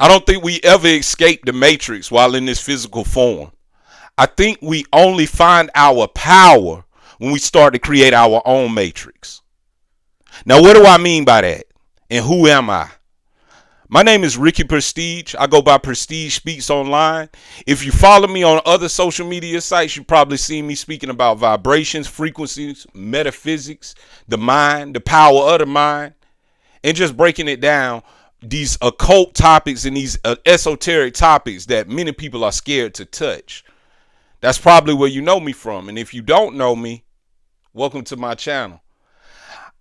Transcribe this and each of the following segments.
I don't think we ever escape the matrix while in this physical form. I think we only find our power when we start to create our own matrix. Now, what do I mean by that? And who am I? My name is Ricky Prestige. I go by Prestige Speaks Online. If you follow me on other social media sites, you probably see me speaking about vibrations, frequencies, metaphysics, the mind, the power of the mind, and just breaking it down, these occult topics and these esoteric topics that many people are scared to touch. That's probably where you know me from. And if you don't know me, welcome to my channel.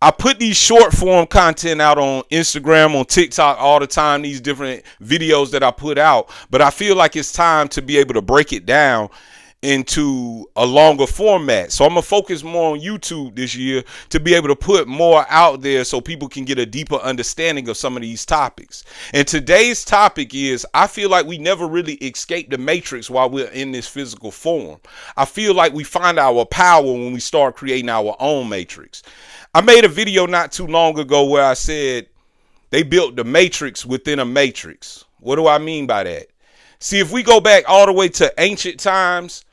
I put these short form content out on Instagram, on TikTok all the time, these different videos that I put out. But I feel like it's time to be able to break it down into a longer format. So I'm going to focus more on YouTube this year to be able to put more out there so people can get a deeper understanding of some of these topics. And today's topic is, I feel like we never really escape the matrix while we're in this physical form. I feel like we find our power when we start creating our own matrix. I made a video not too long ago where I said they built the matrix within a matrix. What do I mean by that? See, if we go back all the way to ancient times,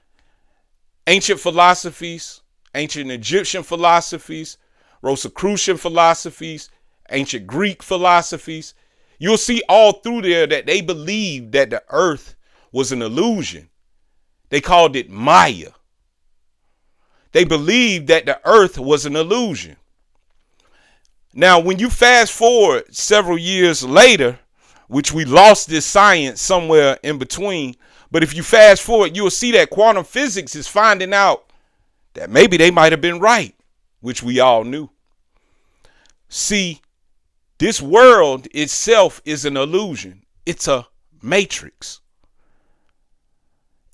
ancient philosophies, ancient Egyptian philosophies, Rosicrucian philosophies, ancient Greek philosophies, you'll see all through there that they believed that the earth was an illusion. They called it Maya. They believed that the earth was an illusion. Now, when you fast forward several years later, which we lost this science somewhere in between, but if you fast forward, you'll see that quantum physics is finding out that maybe they might have been right, which we all knew. See, this world itself is an illusion. It's a matrix.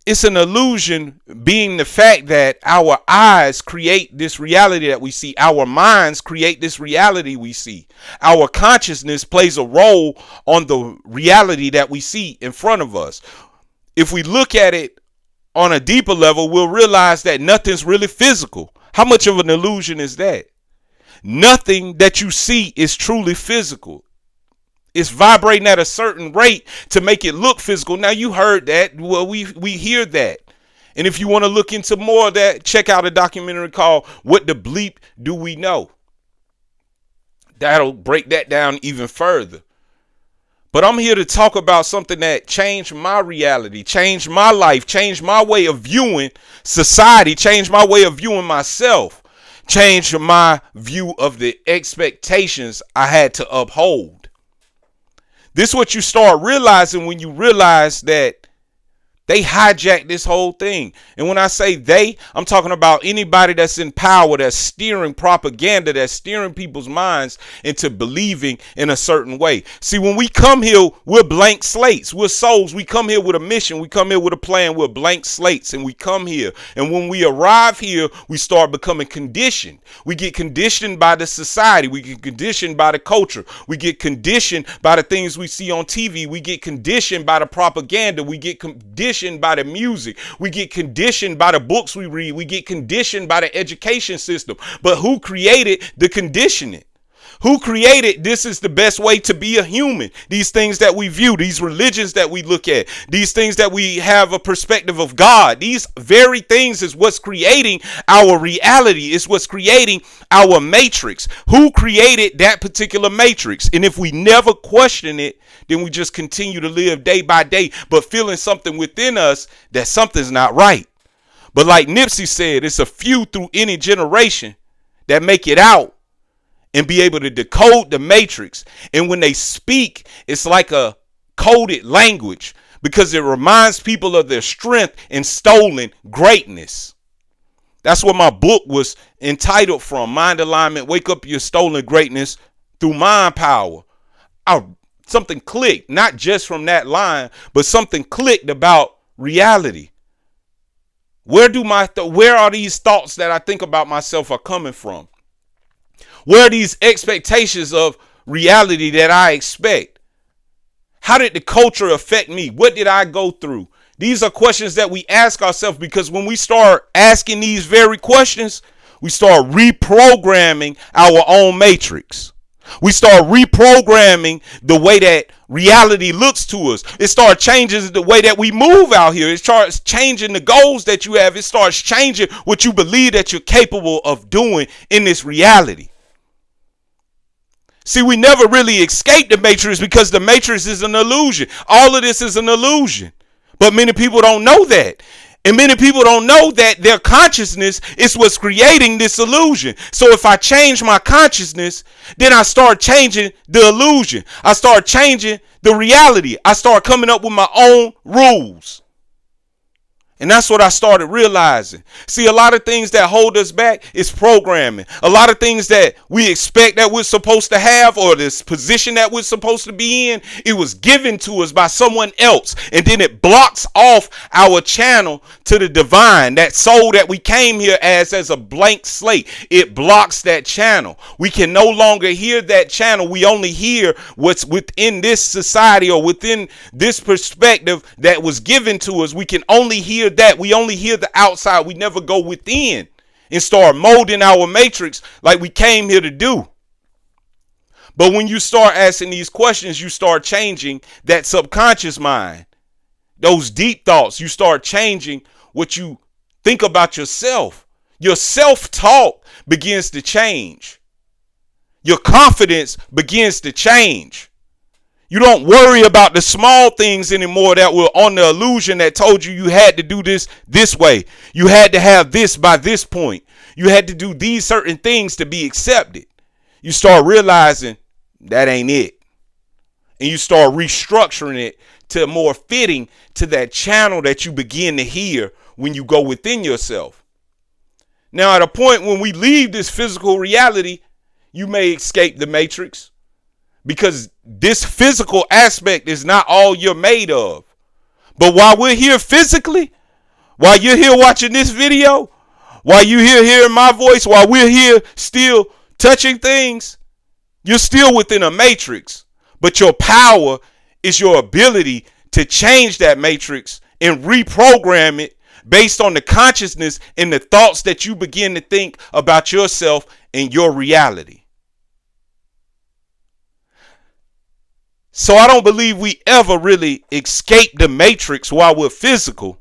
It's an illusion, being the fact that our eyes create this reality that we see. Our minds create this reality we see. Our consciousness plays a role on the reality that we see in front of us. If we look at it on a deeper level, we'll realize that nothing's really physical. How much of an illusion is that? Nothing that you see is truly physical. It's vibrating at a certain rate to make it look physical. Now, you heard that. Well, we hear that. And if you want to look into more of that, check out a documentary called What the Bleep Do We Know? That'll break that down even further. But I'm here to talk about something that changed my reality, changed my life, changed my way of viewing society, changed my way of viewing myself, changed my view of the expectations I had to uphold. This is what you start realizing when you realize that they hijacked this whole thing. And when I say they, I'm talking about anybody that's in power, that's steering propaganda, that's steering people's minds into believing in a certain way. See, when we come here, we're blank slates. We're souls. We come here with a mission. We come here with a plan. We're blank slates, and we come here. And when we arrive here, we start becoming conditioned. We get conditioned by the society. We get conditioned by the culture. We get conditioned by the things we see on TV. We get conditioned by the propaganda. We get conditioned by the music. We get conditioned by the books we read. We get conditioned by the education system. But who created the conditioning? Who created this is the best way to be a human? These things that we view, these religions that we look at, these things that we have a perspective of God, these very things is what's creating our reality. It's what's creating our matrix. Who created that particular matrix? And if we never question it, then we just continue to live day by day, but feeling something within us that something's not right. But like Nipsey said, it's a few through any generation that make it out and be able to decode the matrix. And when they speak, it's like a coded language because it reminds people of their strength in stolen greatness. That's what my book was entitled from. Mind Alignment, Wake Up Your Stolen Greatness Through Mind Power. Something clicked, not just from that line, but something clicked about reality. Where are these thoughts that I think about myself are coming from? Where are these expectations of reality that I expect? How did the culture affect me? What did I go through? These are questions that we ask ourselves, because when we start asking these very questions, we start reprogramming our own matrix. We start reprogramming the way that reality looks to us. It starts changing the way that we move out here. It starts changing the goals that you have. It starts changing what you believe that you're capable of doing in this reality. See, we never really escape the matrix because the matrix is an illusion. All of this is an illusion. But many people don't know that. And many people don't know that their consciousness is what's creating this illusion. So if I change my consciousness, then I start changing the illusion. I start changing the reality. I start coming up with my own rules. And that's what I started realizing. See, a lot of things that hold us back is programming. A lot of things that we expect that we're supposed to have, or this position that we're supposed to be in, it was given to us by someone else. And then it blocks off our channel to the divine, that soul that we came here as a blank slate. It blocks that channel. We can no longer hear that channel. We only hear what's within this society or within this perspective that was given to us. We can only hear that. We only hear the outside. We never go within and start molding our matrix like we came here to do. But when you start asking these questions, you start changing that subconscious mind, those deep thoughts. You start changing what you think about yourself. Your self-talk begins to change. Your confidence begins to change. You don't worry about the small things anymore that were on the illusion that told you had to do this way. You had to have this by this point. You had to do these certain things to be accepted. You start realizing that ain't it. And you start restructuring it to more fitting to that channel that you begin to hear when you go within yourself. Now, at a point when we leave this physical reality, you may escape the matrix. Because this physical aspect is not all you're made of. But while we're here physically, while you're here watching this video, while you're here hearing my voice, while we're here still touching things, you're still within a matrix. But your power is your ability to change that matrix and reprogram it based on the consciousness and the thoughts that you begin to think about yourself and your reality. So I don't believe we ever really escape the matrix while we're physical,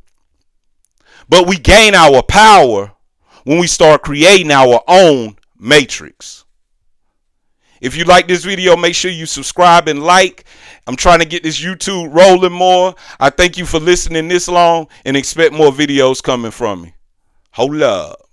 but we gain our power when we start creating our own matrix. If you like this video, make sure you subscribe and like. I'm trying to get this YouTube rolling more. I thank you for listening this long and expect more videos coming from me. Hold up.